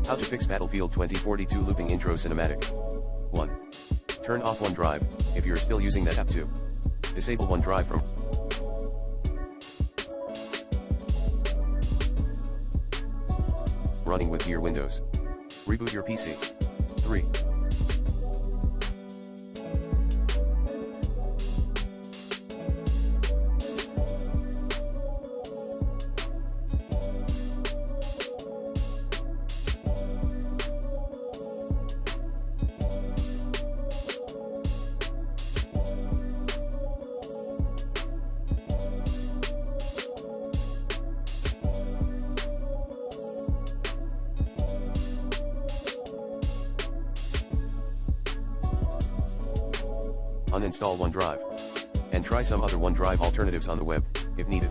How to fix Battlefield 2042 looping intro cinematic. 1. Turn off OneDrive, if you're still using that app. 2. Disable OneDrive from running with your Windows. Reboot your PC. 3. Uninstall OneDrive. And try some other OneDrive alternatives on the web, if needed.